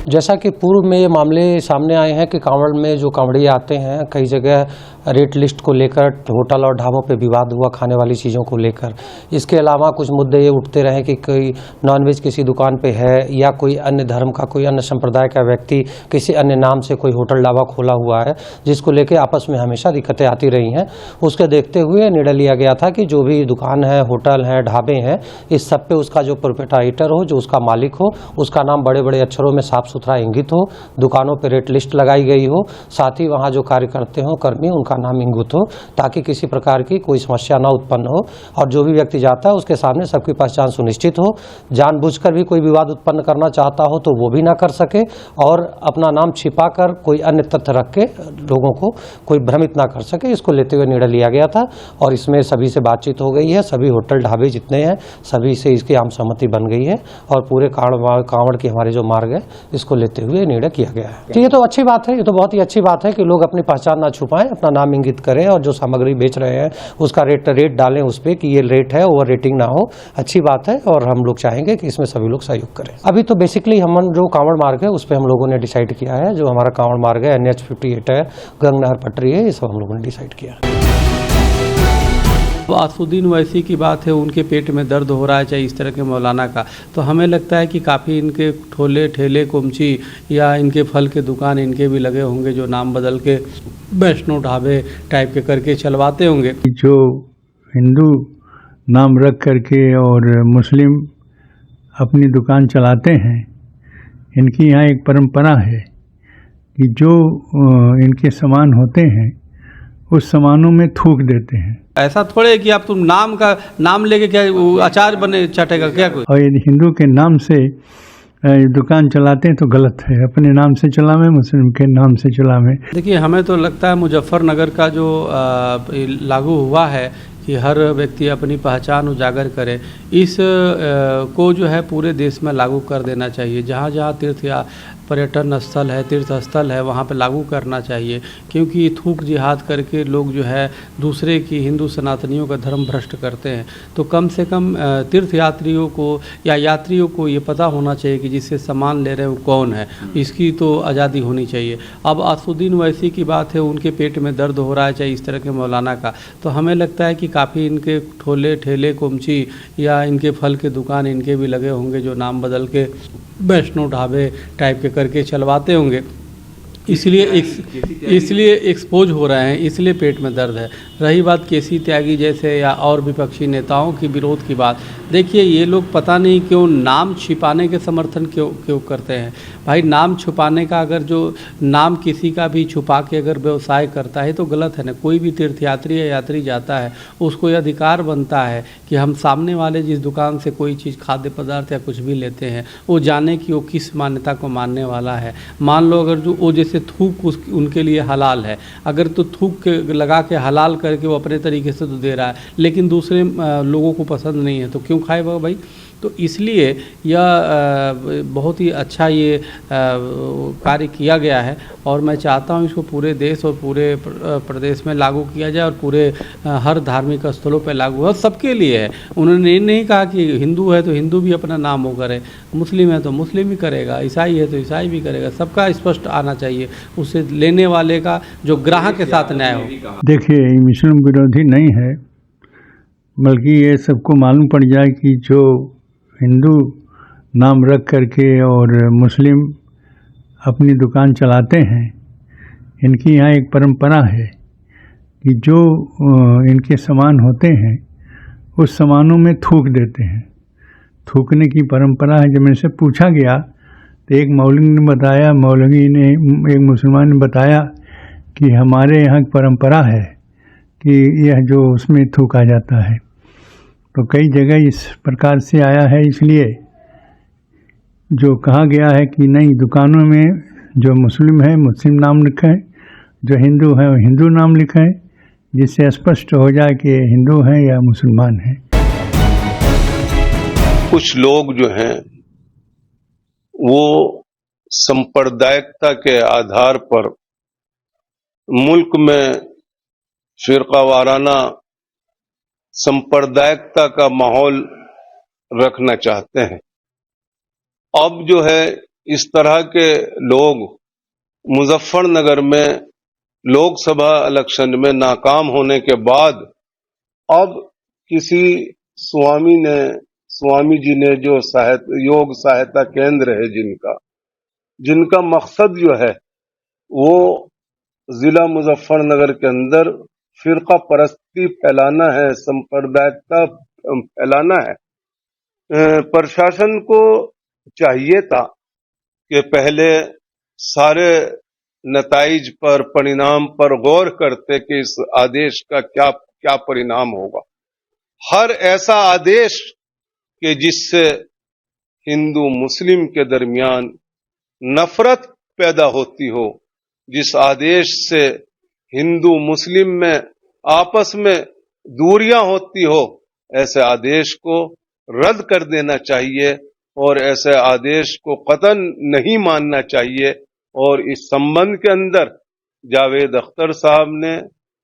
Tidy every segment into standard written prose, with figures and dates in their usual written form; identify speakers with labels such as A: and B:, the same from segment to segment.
A: जैसा कि पूर्व में ये मामले सामने आए हैं कि कांवड़ में जो कांवड़िए आते हैं, कई जगह रेट लिस्ट को लेकर होटल और ढाबों पे विवाद हुआ खाने वाली चीज़ों को लेकर। इसके अलावा कुछ मुद्दे ये उठते रहे कि कोई नॉनवेज किसी दुकान पे है या कोई अन्य धर्म का, कोई अन्य संप्रदाय का व्यक्ति किसी अन्य नाम से कोई होटल ढाबा खोला हुआ है, जिसको लेकर आपस में हमेशा दिक्कतें आती रही हैं। उसके देखते हुए निर्णय लिया गया था कि जो भी दुकान है, होटल है, ढाबे हैं, इस सब पे उसका जो प्रोप्राइटर हो, जो उसका मालिक हो, उसका नाम बड़े बड़े अक्षरों में साफ सुथरा इंगित हो, दुकानों पे रेट लिस्ट लगाई गई हो, साथ ही वहाँ जो कार्य करते हो कर्मी, उनका नाम इंगित हो, ताकि किसी प्रकार की कोई समस्या ना उत्पन्न हो और जो भी व्यक्ति जाता है उसके सामने सबकी पहचान सुनिश्चित हो। जानबूझकर भी कोई विवाद उत्पन्न करना चाहता हो तो वो भी ना कर सके और अपना नाम छिपाकर कोई अन्य तथ्य रख के लोगों को कोई भ्रमित ना कर सके, इसको लेते हुए निर्णय लिया गया था। और इसमें सभी से बातचीत हो गई है, सभी होटल ढाबे जितने हैं सभी से इसकी आम सहमति बन गई है और पूरे कांवड़ के हमारे जो मार्ग है इसको लेते हुए निर्णय किया गया है। तो ये तो अच्छी बात है, ये तो बहुत ही अच्छी बात है कि लोग अपनी पहचान ना छुपाएं, अपना नाम इंगित करें और जो सामग्री बेच रहे हैं उसका रेट डालें उस पर कि ये रेट है, ओवर रेटिंग ना हो। अच्छी बात है और हम लोग चाहेंगे कि इसमें सभी लोग सहयोग करें। अभी तो बेसिकली हम जो कांवड़ मार्ग है उस पर हम लोगों ने डिसाइड किया है, जो हमारा कांवड़ मार्ग है NH 58 है, गंगनहर पटरी है, ये सब हम लोगों ने डिसाइड किया।
B: असुद्दीन ओवैसी की बात है, उनके पेट में दर्द हो रहा है, चाहे इस तरह के मौलाना का, तो हमें लगता है कि काफ़ी इनके ठोले ठेले कुमची या इनके फल के दुकान इनके भी लगे होंगे, जो नाम बदल के वैष्णो ढाबे टाइप के करके चलवाते होंगे।
C: जो हिंदू नाम रख करके और मुस्लिम अपनी दुकान चलाते हैं, इनकी यहाँ एक परंपरा है कि जो इनके सामान होते हैं उस सामानों में थूक देते हैं।
B: ऐसा थोड़े कि आप तुम नाम लेके क्या अचार बने चाटेगा क्या कोई? और
C: यदि हिंदू के नाम से दुकान चलाते हैं तो गलत है, अपने नाम से चलावें, मुस्लिम के नाम से चलावें।
B: देखिए, हमें तो लगता है मुजफ्फरनगर का जो लागू हुआ है कि हर व्यक्ति अपनी पहचान उजागर करे, इस को जो है पूरे देश में लागू कर देना चाहिए। जहाँ जहाँ तीर्थ या पर्यटन स्थल है, तीर्थ स्थल है, वहाँ पे लागू करना चाहिए, क्योंकि थूक जिहाद करके लोग जो है दूसरे की, हिंदू सनातनियों का धर्म भ्रष्ट करते हैं। तो कम से कम तीर्थ यात्रियों को या यात्रियों को ये पता होना चाहिए कि जिससे सामान ले रहे हैं वो कौन है, इसकी तो आज़ादी होनी चाहिए। अब असुद्दीन ओवैसी की बात है, उनके पेट में दर्द हो रहा है, चाहे इस तरह के मौलाना का, तो हमें लगता है कि काफ़ी इनके ठोले ठेले कुमची या इनके फल के दुकान इनके भी लगे होंगे, जो नाम बदल के वैष्णो ढाबे टाइप के करके चलवाते होंगे, इसलिए एक्सपोज हो रहे हैं, इसलिए पेट में दर्द है। रही बात केसी त्यागी जैसे या और विपक्षी नेताओं की विरोध की बात, देखिए ये लोग पता नहीं क्यों नाम छिपाने के समर्थन क्यों करते हैं। भाई, नाम छुपाने का, अगर जो नाम किसी का भी छुपा के अगर व्यवसाय करता है तो गलत है ना। कोई भी तीर्थयात्री या यात्री जाता है, उसको यह अधिकार बनता है कि हम सामने वाले जिस दुकान से कोई चीज़, खाद्य पदार्थ या कुछ भी लेते हैं, वो जाने कि वो किस मान्यता को मानने वाला है। मान लो अगर जो वो जैसे थूक उनके लिए हलाल है, अगर तो थूक के लगा के हलाल करके वो अपने तरीके से तो दे रहा है, लेकिन दूसरे लोगों को पसंद नहीं है तो क्यों खाएगा भाई? तो इसलिए यह बहुत ही अच्छा ये कार्य किया गया है और मैं चाहता हूँ इसको पूरे देश और पूरे प्रदेश में लागू किया जाए और पूरे हर धार्मिक स्थलों पर लागू हो, सबके लिए है। उन्होंने ये नहीं कहा कि हिंदू है तो हिंदू भी अपना नाम वो करे, मुस्लिम है तो मुस्लिम ही करेगा, ईसाई है तो ईसाई भी करेगा, सबका स्पष्ट आना चाहिए, उससे लेने वाले का जो ग्राहक के साथ न्याय हो।
C: देखिए, मुस्लिम विरोधी नहीं है, बल्कि ये सबको मालूम पड़ जाए कि जो हिंदू नाम रख करके और मुस्लिम अपनी दुकान चलाते हैं, इनकी यहाँ एक परंपरा है कि जो इनके सामान होते हैं उस सामानों में थूक देते हैं। थूकने की परंपरा है। जब मेरे से पूछा गया तो एक मौलवी ने एक मुसलमान ने बताया कि हमारे यहाँ की परंपरा है कि यह जो उसमें थूका जाता है। तो कई जगह इस प्रकार से आया है, इसलिए जो कहा गया है कि नहीं, दुकानों में जो मुस्लिम है मुस्लिम नाम लिखें, जो हिंदू है वो हिंदू नाम लिखें, जिससे स्पष्ट हो जाए कि हिंदू हैं या मुसलमान हैं।
D: कुछ लोग जो हैं वो सांप्रदायिकता के आधार पर मुल्क में फिरकावाराना सांप्रदायिकता का माहौल रखना चाहते हैं। अब जो है इस तरह के लोग मुजफ्फरनगर में लोकसभा इलेक्शन में नाकाम होने के बाद अब किसी स्वामी जी ने जो योग सहायता केंद्र है जिनका मकसद जो है वो जिला मुजफ्फरनगर के अंदर फिरका परस्ती फैलाना है, सांप्रदायिकता फैलाना है। प्रशासन को चाहिए था कि पहले सारे नताइज पर, परिणाम पर गौर करते कि इस आदेश का क्या क्या परिणाम होगा। हर ऐसा आदेश कि जिससे हिंदू मुस्लिम के दरमियान नफरत पैदा होती हो, जिस आदेश से हिंदू मुस्लिम में आपस में दूरियां होती हो, ऐसे आदेश को रद्द कर देना चाहिए और ऐसे आदेश को कतन नहीं मानना चाहिए। और इस संबंध के अंदर जावेद अख्तर साहब ने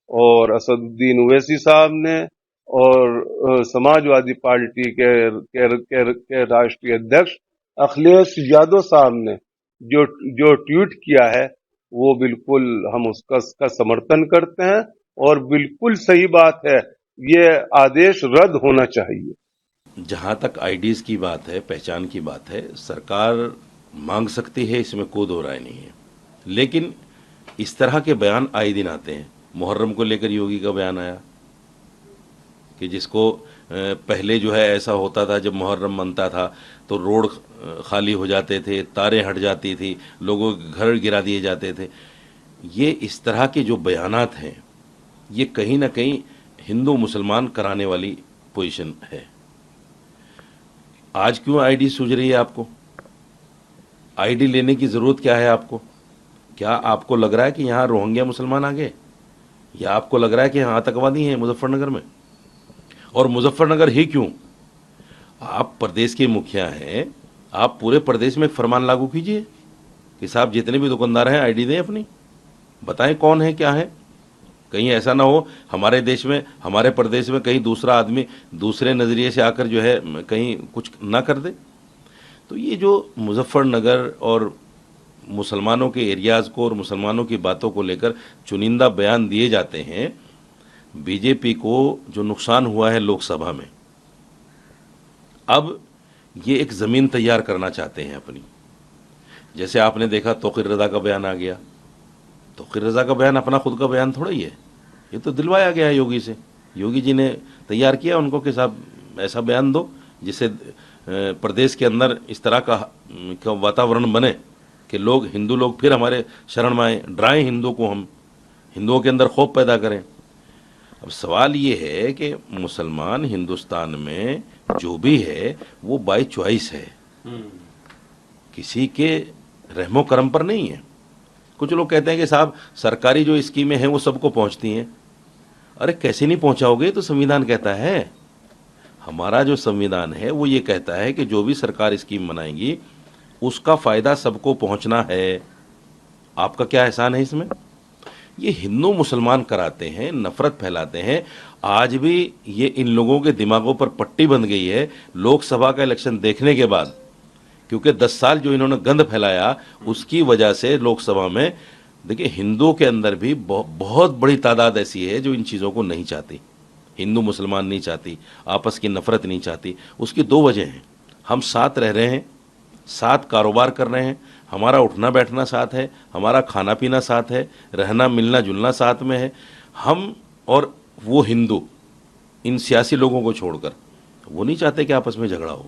D: और असदुद्दीन ओवैसी साहब ने और समाजवादी पार्टी के राष्ट्रीय अध्यक्ष अखिलेश यादव साहब ने जो ट्वीट किया है वो बिल्कुल हम उसका समर्थन करते हैं और बिल्कुल सही बात है, ये आदेश रद्द होना चाहिए।
E: जहां तक आईडीज की बात है, पहचान की बात है, सरकार मांग सकती है, इसमें कोई दो राय नहीं है। लेकिन इस तरह के बयान आए दिन आते हैं। मुहर्रम को लेकर योगी का बयान आया कि जिसको पहले जो है ऐसा होता था, जब मुहर्रम मनता था तो रोड खाली हो जाते थे, तारें हट जाती थी, लोगों के घर गिरा दिए जाते थे। ये इस तरह के जो बयानात हैं, ये कहीं ना कहीं हिंदू मुसलमान कराने वाली पोजीशन है। आज क्यों आईडी सूझ रही है आपको? आईडी लेने की ज़रूरत क्या है आपको? क्या आपको लग रहा है कि यहाँ रोहिंग्या मुसलमान आ गए, या आपको लग रहा है कि यहाँ आतंकवादी हैं मुजफ्फरनगर में? और मुजफ्फरनगर ही क्यों? आप प्रदेश के मुखिया हैं, आप पूरे प्रदेश में एक फरमान लागू कीजिए कि साहब जितने भी दुकानदार हैं आईडी दें अपनी, बताएं कौन है क्या है। कहीं ऐसा ना हो हमारे देश में, हमारे प्रदेश में कहीं दूसरा आदमी दूसरे नज़रिए से आकर जो है कहीं कुछ ना कर दे। तो ये जो मुजफ्फरनगर और मुसलमानों के एरियाज़ को और मुसलमानों की बातों को लेकर चुनिंदा बयान दिए जाते हैं, बीजेपी को जो नुकसान हुआ है लोकसभा में, अब ये एक ज़मीन तैयार करना चाहते हैं अपनी। जैसे आपने देखा तौक़ीर रज़ा का बयान आ गया। तौक़ीर रज़ा का बयान अपना खुद का बयान थोड़ा ही है, ये तो दिलवाया गया है योगी से। योगी जी ने तैयार किया उनको कि साहब ऐसा बयान दो जिससे प्रदेश के अंदर इस तरह का वातावरण बने कि लोग, हिंदू लोग फिर हमारे शरण में आए, डराएं हिंदू को, हम हिंदुओं के अंदर खौफ पैदा करें। अब सवाल ये है कि मुसलमान हिंदुस्तान में जो भी है वो बाय चॉइस है, किसी के रहमो करम पर नहीं है। कुछ लोग कहते हैं कि साहब सरकारी जो स्कीमें हैं वो सबको पहुंचती हैं। अरे कैसे नहीं पहुंचाओगे? तो संविधान कहता है, हमारा जो संविधान है वो ये कहता है कि जो भी सरकार स्कीम बनाएगी उसका फ़ायदा सबको पहुंचना है। आपका क्या एहसान है इसमें? ये हिंदू मुसलमान कराते हैं, नफ़रत फैलाते हैं। आज भी ये इन लोगों के दिमागों पर पट्टी बंध गई है लोकसभा का इलेक्शन देखने के बाद, क्योंकि 10 साल जो इन्होंने गंद फैलाया उसकी वजह से लोकसभा में, देखिए हिंदुओं के अंदर भी बहुत बड़ी तादाद ऐसी है जो इन चीज़ों को नहीं चाहती। हिंदू मुसलमान नहीं चाहती, आपस की नफ़रत नहीं चाहती। उसकी 2 वजह हैं। हम साथ रह रहे हैं, साथ कारोबार कर रहे हैं, हमारा उठना बैठना साथ है, हमारा खाना पीना साथ है, रहना मिलना जुलना साथ में है। हम और वो हिंदू, इन सियासी लोगों को छोड़कर, वो नहीं चाहते कि आपस में झगड़ा हो।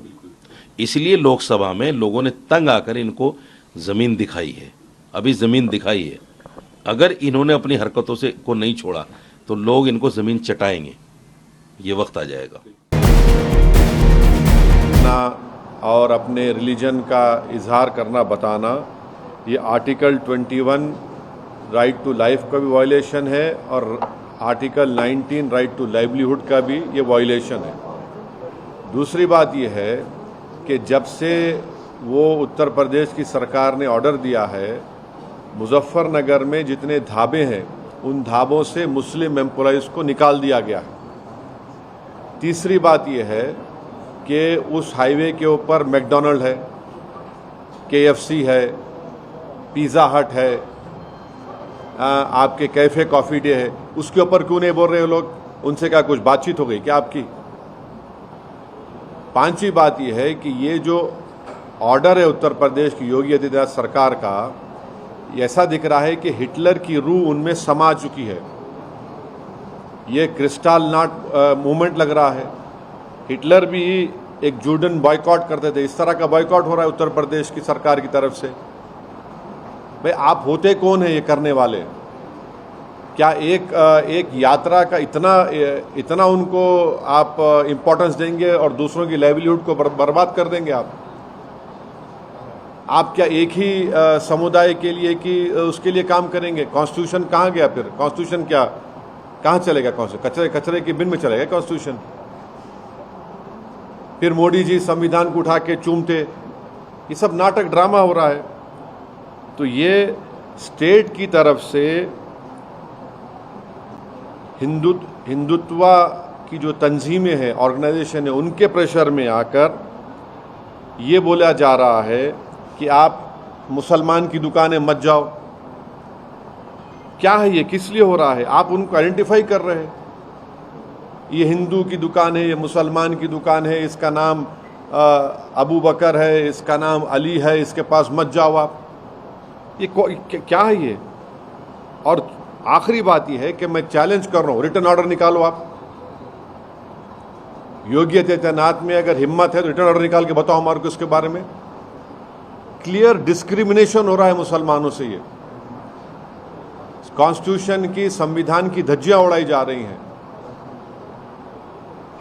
E: इसलिए लोकसभा में लोगों ने तंग आकर इनको ज़मीन दिखाई है। अभी ज़मीन दिखाई है, अगर इन्होंने अपनी हरकतों से को नहीं छोड़ा तो लोग इनको ज़मीन चटाएंगे। ये वक्त आ जाएगा।
F: और अपने रिलीजन का इजहार करना, बताना, ये आर्टिकल 21 राइट टू लाइफ का भी वायलेशन है और आर्टिकल 19 राइट टू लाइवलीहुड का भी ये वायलेशन है। दूसरी बात ये है कि जब से वो उत्तर प्रदेश की सरकार ने ऑर्डर दिया है, मुजफ्फरनगर में जितने ढाबे हैं उन ढाबों से मुस्लिम एम्प्लॉइज़ को निकाल दिया गया है। तीसरी बात यह है कि उस हाईवे के ऊपर मैकडॉनल्ड है, KFC है, पिज़्ज़ा हट है, आपके कैफ़े कॉफ़ी डे है, उसके ऊपर क्यों नहीं बोल रहे हो लोग? उनसे क्या कुछ बातचीत हो गई क्या आपकी? पांचवी बात यह है कि ये जो ऑर्डर है उत्तर प्रदेश की योगी आदित्यनाथ सरकार का, ऐसा दिख रहा है कि हिटलर की रूह उनमें समा चुकी है। ये क्रिस्टल नॉट मूवमेंट लग रहा है। हिटलर भी एक जूडन बॉयकॉट करते थे, इस तरह का बॉयकॉट हो रहा है उत्तर प्रदेश की सरकार की तरफ से। भाई आप होते कौन है ये करने वाले? क्या एक यात्रा का इतना उनको आप इम्पोर्टेंस देंगे और दूसरों की लाइवलीहुड को बर्बाद कर देंगे आप क्या एक ही समुदाय के लिए कि उसके लिए काम करेंगे? कॉन्स्टिट्यूशन कहाँ गया फिर? कॉन्स्टिट्यूशन क्या कहाँ चलेगा? कॉन्स्टिट्यूशन कचरे के बिन में चलेगा कॉन्स्टिट्यूशन? फिर मोदी जी संविधान को उठा के चूमते, ये सब नाटक ड्रामा हो रहा है। तो ये स्टेट की तरफ से हिंदुत्व की जो तंजीमें हैं, ऑर्गेनाइजेशन है, उनके प्रेशर में आकर ये बोला जा रहा है कि आप मुसलमान की दुकानें मत जाओ। क्या है ये? किस लिए हो रहा है? आप उनको आइडेंटिफाई कर रहे हैं, ये हिंदू की दुकान है, ये मुसलमान की दुकान है, इसका नाम अबू बकर है, इसका नाम अली है, इसके पास मत जाओ आप। ये क्या है ये? और आखिरी बात यह है कि मैं चैलेंज कर रहा हूं, रिटर्न ऑर्डर निकालो आप। योगी आदित्यनाथ में अगर हिम्मत है तो रिटर्न ऑर्डर निकाल के बताओ हमारे को इसके बारे में। क्लियर डिस्क्रिमिनेशन हो रहा है मुसलमानों से। ये कॉन्स्टिट्यूशन की, संविधान की धज्जियां उड़ाई जा रही हैं।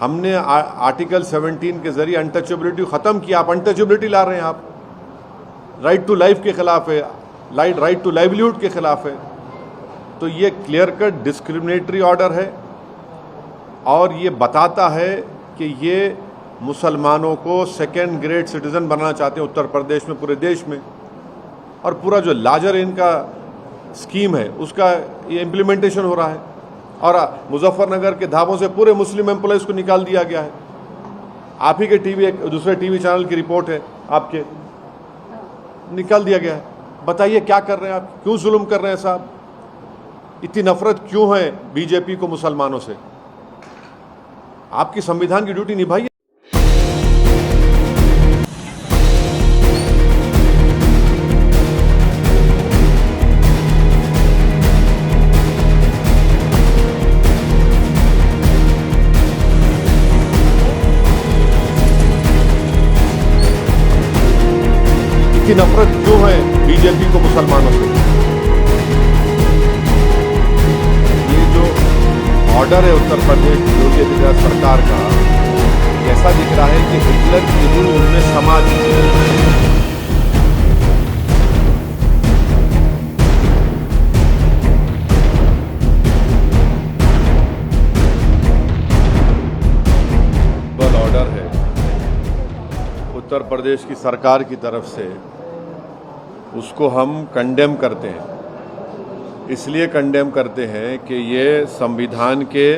F: हमने आर्टिकल 17 के जरिए अनटचेबिलिटी खत्म किया, आप अनटचेबिलिटी ला रहे हैं। आप राइट टू लाइफ के खिलाफ है, राइट टू लाइवलीहुड के खिलाफ है। तो ये क्लियर कट डिस्क्रिमिनेटरी ऑर्डर है और ये बताता है कि ये मुसलमानों को सेकेंड ग्रेड सिटीजन बनाना चाहते हैं उत्तर प्रदेश में, पूरे देश में। और पूरा जो लार्जर इनका स्कीम है उसका ये इम्प्लीमेंटेशन हो रहा है। और मुजफ्फरनगर के धाबों से पूरे मुस्लिम एम्प्लॉयज को निकाल दिया गया है। आप ही के दूसरे टीवी चैनल की रिपोर्ट है, आपके निकाल दिया गया है। बताइए क्या कर रहे हैं आप? क्यों जुल्म कर रहे हैं साहब? इतनी नफरत क्यों है बीजेपी को मुसलमानों से? आपकी संविधान की ड्यूटी निभाइए। इतनी नफरत क्यों है बीजेपी को मुसलमानों से? ये जो ऑर्डर है उत्तर प्रदेश योगी आदित्यनाथ सरकार का, ऐसा दिख रहा है कि हिटलर की रूह उनमें समा चुकी है। ऑर्डर है उत्तर प्रदेश की सरकार की तरफ से, उसको हम कंडेम करते हैं। इसलिए कंडेम करते हैं कि ये संविधान के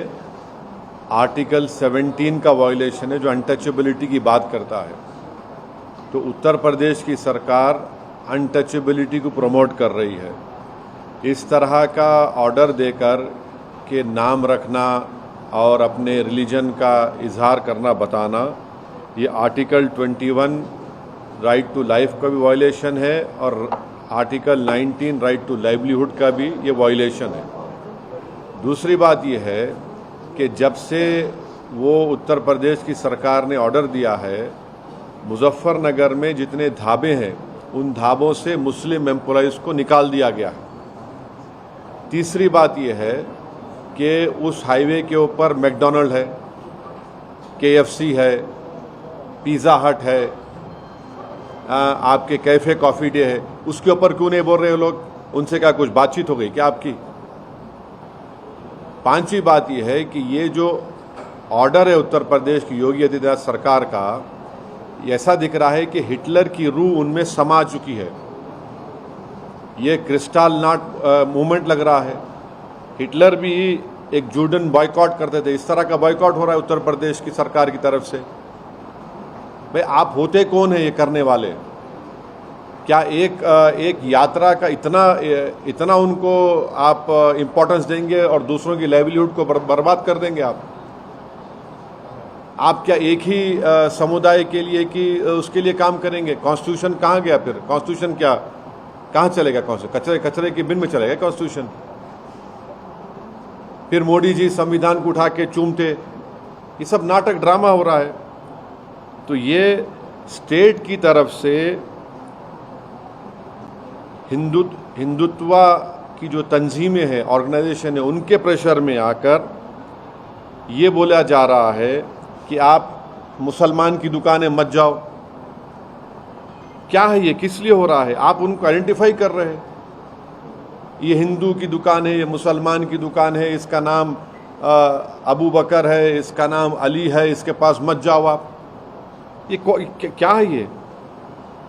F: आर्टिकल 17 का वायलेशन है, जो अनटचेबिलिटी की बात करता है। तो उत्तर प्रदेश की सरकार अनटचेबिलिटी को प्रमोट कर रही है। इस तरह का ऑर्डर देकर के नाम रखना और अपने रिलीजन का इजहार करना, बताना, ये आर्टिकल 21 राइट टू लाइफ का भी वायलेशन है और आर्टिकल 19 राइट टू लाइवलीहुड का भी ये वायलेशन है। दूसरी बात ये है कि जब से वो उत्तर प्रदेश की सरकार ने ऑर्डर दिया है, मुजफ्फरनगर में जितने ढाबे हैं उन ढाबों से मुस्लिम एम्प्लॉयज़ को निकाल दिया गया है। तीसरी बात ये है कि उस हाईवे के ऊपर मैकडॉनल्ड है, KFC है, पिज़्ज़ा हट है, आपके कैफ़े कॉफ़ी डे है, उसके ऊपर क्यों नहीं बोल रहे हो लोग? उनसे क्या कुछ बातचीत हो गई क्या आपकी? पांचवी बात यह है कि ये जो ऑर्डर है उत्तर प्रदेश की योगी आदित्यनाथ सरकार का, ऐसा दिख रहा है कि हिटलर की रूह उनमें समा चुकी है। ये क्रिस्टल नॉट मूवमेंट लग रहा है। हिटलर भी एक जूडन बॉयकॉट करते थे, इस तरह का बॉयकॉट हो रहा है उत्तर प्रदेश की सरकार की तरफ से। भाई आप होते कौन है ये करने वाले? क्या एक यात्रा का इतना उनको आप इम्पोर्टेंस देंगे और दूसरों की लाइवलीहुड को बर्बाद कर देंगे आप क्या एक ही समुदाय के लिए कि उसके लिए काम करेंगे? कॉन्स्टिट्यूशन कहाँ गया फिर? कॉन्स्टिट्यूशन क्या कहाँ चलेगा? कॉन्स्टिट्यूशन कचरे की बिन में चलेगा कॉन्स्टिट्यूशन? फिर मोदी जी संविधान को उठा के चूमते, ये सब नाटक ड्रामा हो रहा है। तो ये स्टेट की तरफ से हिंदुत्व की जो तंजीमें हैं, ऑर्गेनाइजेशन है, उनके प्रेशर में आकर ये बोला जा रहा है कि आप मुसलमान की दुकानें मत जाओ। क्या है ये? किस लिए हो रहा है? आप उनको आइडेंटिफाई कर रहे हैं, ये हिंदू की दुकान है, ये मुसलमान की दुकान है, इसका नाम अबू बकर है, इसका नाम अली है, इसके पास मत जाओ आप। ये क्या है ये?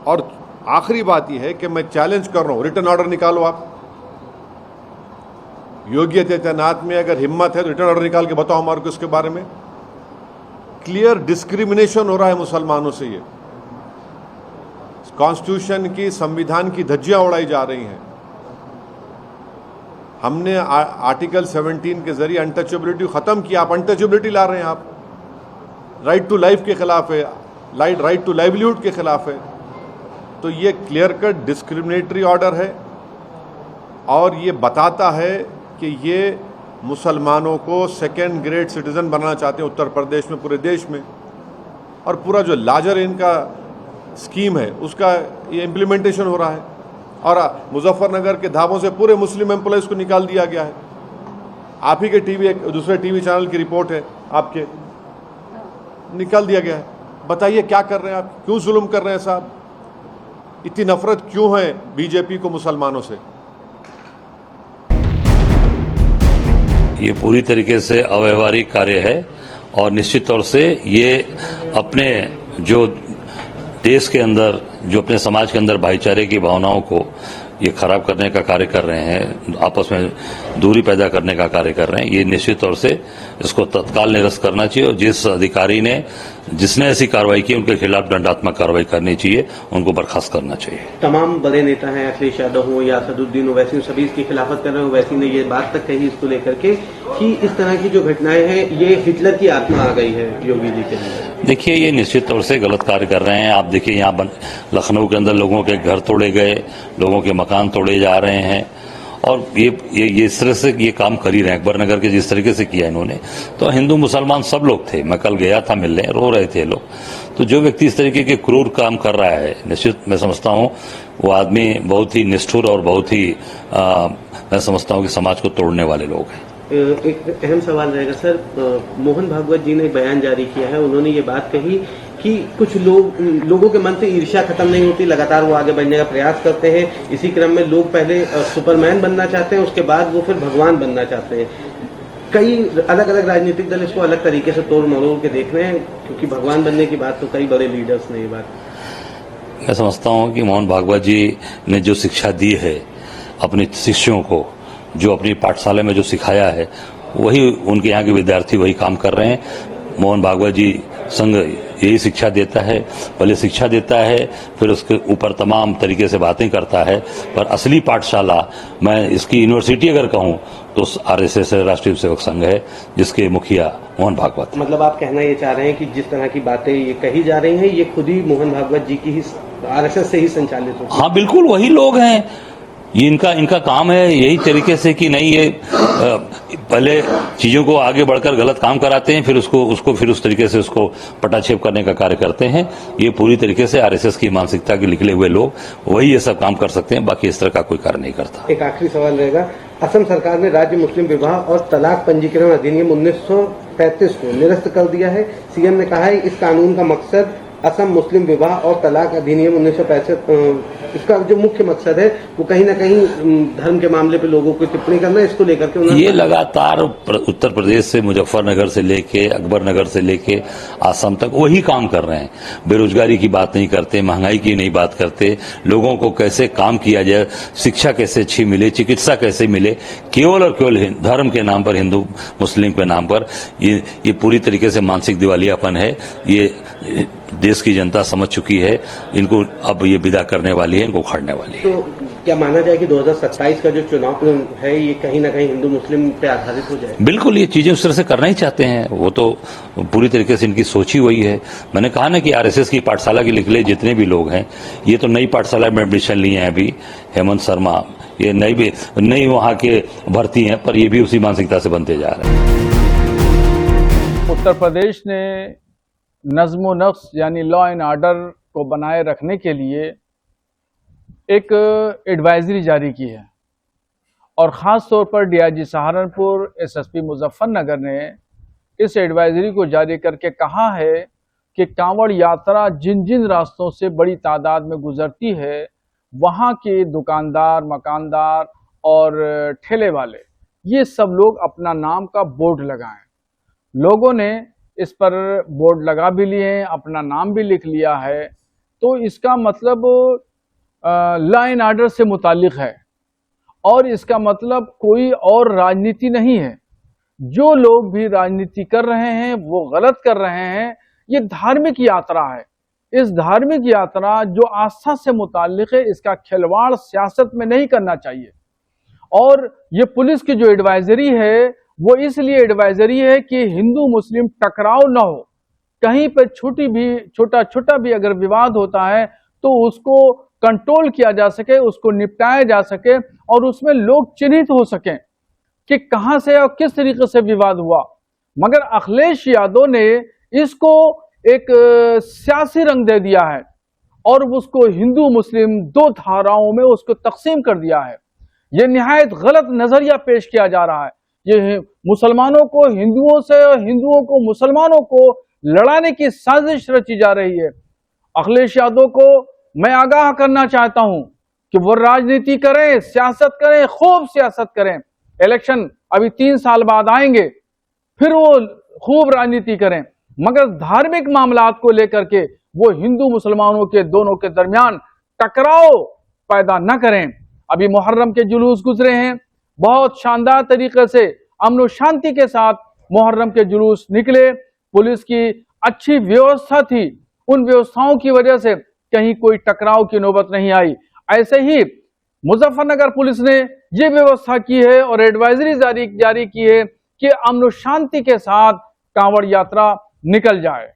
F: और आखिरी बात यह है कि मैं चैलेंज कर रहा हूं, रिटर्न ऑर्डर निकालो आप। योगी आदित्यनाथ में अगर हिम्मत है तो रिटर्न ऑर्डर निकाल के बताओ हमारे को इसके बारे में। क्लियर डिस्क्रिमिनेशन हो रहा है मुसलमानों से। ये कॉन्स्टिट्यूशन की, संविधान की धज्जियां उड़ाई जा रही हैं। हमने आर्टिकल 17 के जरिए अनटचेबिलिटी खत्म किया, आप अनटचेबिलिटी ला रहे हैं। आप राइट टू लाइफ के खिलाफ है, राइट टू लाइवलीहुड के खिलाफ है। तो ये क्लियर कट डिस्क्रिमिनेटरी ऑर्डर है और ये बताता है कि ये मुसलमानों को सेकेंड ग्रेड सिटीजन बनाना चाहते हैं उत्तर प्रदेश में, पूरे देश में। और पूरा जो लार्जर इनका स्कीम है उसका ये इम्प्लीमेंटेशन हो रहा है। और मुजफ्फरनगर के धाबों से पूरे मुस्लिम एम्प्लॉयज़ को निकाल दिया गया है। आप ही के दूसरे टीवी चैनल की रिपोर्ट है, आपके निकाल दिया गया है। बताइए क्या कर रहे हैं आप? क्यों जुल्म कर रहे हैं साहब? इतनी नफरत क्यों है बीजेपी को मुसलमानों से?
G: ये पूरी तरीके से अव्यवहारिक कार्य है और निश्चित तौर से ये अपने जो देश के अंदर, जो अपने समाज के अंदर भाईचारे की भावनाओं को ये खराब करने का कार्य कर रहे हैं, आपस में दूरी पैदा करने का कार्य कर रहे हैं। ये निश्चित तौर से इसको तत्काल निरस्त करना चाहिए और जिस अधिकारी ने, जिसने ऐसी कार्रवाई की, उनके खिलाफ दंडात्मक कार्रवाई करनी चाहिए, उनको बर्खास्त करना चाहिए।
B: तमाम बड़े नेता हैं, अखिलेश यादव हो या असदुद्दीन ओवैसी, सभी इसकी खिलाफत कर रहे हैं। ओवैसी ने ये बात तक कही इसको लेकर के कि इस तरह की जो घटनाएं हैं ये हिटलर की आत्मा आ गई है योगी जी के लिए। देखिए, ये निश्चित तौर से गलत कार्य कर रहे हैं। आप देखिए, यहाँ लखनऊ के अंदर लोगों के घर तोड़े गए, लोगों के मकान तोड़े जा रहे हैं और ये इस तरह से ये काम कर ही रहे हैं। अकबर नगर के जिस तरीके से किया इन्होंने, तो हिंदू मुसलमान सब लोग थे। मैं कल गया था मिलने, रो रहे थे लोग। तो जो व्यक्ति इस तरीके के क्रूर काम कर रहा है, निश्चित मैं समझता हूँ वो आदमी बहुत ही निष्ठुर और बहुत ही मैं समझता हूँ कि समाज को तोड़ने वाले लोग हैं।
H: एक अहम सवाल रहेगा सर, मोहन भागवत जी ने बयान जारी किया है, उन्होंने ये बात कही कि कुछ लोगों के मन से ईर्ष्या खत्म नहीं होती, लगातार वो आगे बढ़ने का प्रयास करते हैं। इसी क्रम में लोग पहले सुपरमैन बनना चाहते हैं, उसके बाद वो फिर भगवान बनना चाहते हैं। कई अलग अलग राजनीतिक दल इसको अलग तरीके से तोड़ मरोड़ के देख रहे हैं, क्योंकि भगवान बनने की बात तो कई बड़े लीडर्स ने ये बात।
G: मैं समझता हूँ कि मोहन भागवत जी ने जो शिक्षा दी है अपने शिष्यों को, जो अपनी पाठशाला में जो सिखाया है, वही उनके यहाँ के विद्यार्थी वही काम कर रहे हैं। मोहन भागवत जी संघ यही शिक्षा देता है, पहले शिक्षा देता है, फिर उसके ऊपर तमाम तरीके से बातें करता है। पर असली पाठशाला, मैं इसकी यूनिवर्सिटी अगर कहूँ तो RSS राष्ट्रीय सेवक संघ है, जिसके मुखिया मोहन भागवत।
H: मतलब आप कहना ये चाह रहे हैं कि जिस तरह की बातें ये कही जा रही हैं, ये खुद ही मोहन भागवत जी की ही RSS से ही संचालित होती है?
G: हाँ बिल्कुल, वही लोग हैं। ये इनका काम है यही तरीके से कि नहीं, ये पहले चीजों को आगे बढ़कर गलत काम कराते हैं, फिर उसको फिर उस तरीके से उसको पटाक्षेप करने का कार्य करते हैं। ये पूरी तरीके से RSS की मानसिकता के निकले हुए लोग वही ये सब काम कर सकते हैं, बाकी इस तरह का कोई कार्य नहीं करता।
H: एक आखिरी सवाल रहेगा, असम सरकार ने राज्य मुस्लिम विवाह और तलाक पंजीकरण अधिनियम 1935 को निरस्त कर दिया है। CM ने कहा है इस कानून का मकसद असम मुस्लिम विवाह और तलाक अधिनियम 1965, इसका जो मुख्य मकसद है वो कहीं ना कहीं धर्म के मामले पे लोगों को टिप्पणी करना है। इसको लेकर के
G: ये लगातार उत्तर प्रदेश से, मुजफ्फरनगर से लेके, अकबर नगर से लेके आसाम तक वही काम कर रहे हैं। बेरोजगारी की बात नहीं करते, महंगाई की नहीं बात करते, लोगों को कैसे काम किया जाए, शिक्षा कैसे अच्छी मिले, चिकित्सा कैसे मिले, केवल और केवल धर्म के नाम पर, हिंदू मुस्लिम के नाम पर ये पूरी तरीके से मानसिक दिवालियापन है। ये देश की जनता समझ चुकी है, इनको अब ये विदा करने वाली है, इनको उखाड़ने वाली है।
H: तो क्या माना जाए कि 2027 का जो चुनाव है ये कहीं ना कहीं हिंदू मुस्लिम पे आधारित हो जाए?
G: बिल्कुल, ये चीजें उस तरह से करना ही चाहते हैं, वो तो पूरी तरीके से इनकी सोच ही वही है। मैंने कहा ना कि आरएसएस की पाठशाला के निकले जितने भी लोग हैं, ये तो नई पाठशाला में एडमिशन लिए हैं अभी, हेमंत शर्मा, ये नई वहां के भर्ती हैं, पर ये भी उसी मानसिकता से बनते जा रहे हैं।
I: उत्तर प्रदेश ने नज़्म नफ्स यानी लॉ एंड ऑर्डर को बनाए रखने के लिए एक एडवाइजरी जारी की है और ख़ास तौर पर डीआईजी सहारनपुर, एसएसपी मुजफ्फरनगर ने इस एडवाइजरी को जारी करके कहा है कि कांवड़ यात्रा जिन जिन रास्तों से बड़ी तादाद में गुजरती है, वहाँ के दुकानदार, मकानदार और ठेले वाले, ये सब लोग अपना नाम का बोर्ड लगाएं। लोगों ने इस पर बोर्ड लगा भी लिए हैं, अपना नाम भी लिख लिया है, तो इसका मतलब लॉ एंड ऑर्डर से मुताल्लिक है और इसका मतलब कोई और राजनीति नहीं है। जो लोग भी राजनीति कर रहे हैं वो गलत कर रहे हैं। ये धार्मिक यात्रा है। इस धार्मिक यात्रा जो आस्था से मुताल्लिक है, इसका खिलवाड़ सियासत में नहीं करना चाहिए। और ये पुलिस की जो एडवाइजरी है वो इसलिए एडवाइजरी है कि हिंदू मुस्लिम टकराव ना हो। कहीं पर छोटा भी अगर विवाद होता है तो उसको कंट्रोल किया जा सके, उसको निपटाया जा सके और उसमें लोग चिन्हित हो सकें कि कहां से और किस तरीके से विवाद हुआ। मगर अखिलेश यादव ने इसको एक सियासी रंग दे दिया है और उसको हिंदू मुस्लिम दो धाराओं में उसको तकसीम कर दिया है। यह निहायत गलत नजरिया पेश किया जा रहा है। ये मुसलमानों को हिंदुओं से और हिंदुओं को मुसलमानों को लड़ाने की साजिश रची जा रही है। अखिलेश यादव को मैं आगाह करना चाहता हूं कि वो राजनीति करें, सियासत करें, खूब सियासत करें। इलेक्शन अभी 3 साल बाद आएंगे, फिर वो खूब राजनीति करें, मगर धार्मिक मामलात को लेकर के वो हिंदू मुसलमानों के दोनों के दरमियान टकराव पैदा न करें। अभी मुहर्रम के जुलूस गुजरे हैं, बहुत शानदार तरीके से अमन और शांति के साथ मुहर्रम के जुलूस निकले। पुलिस की अच्छी व्यवस्था थी, उन व्यवस्थाओं की वजह से कहीं कोई टकराव की नौबत नहीं आई। ऐसे ही मुजफ्फरनगर पुलिस ने यह व्यवस्था की है और एडवाइजरी जारी की है कि अमन और शांति के साथ कांवड़ यात्रा निकल जाए।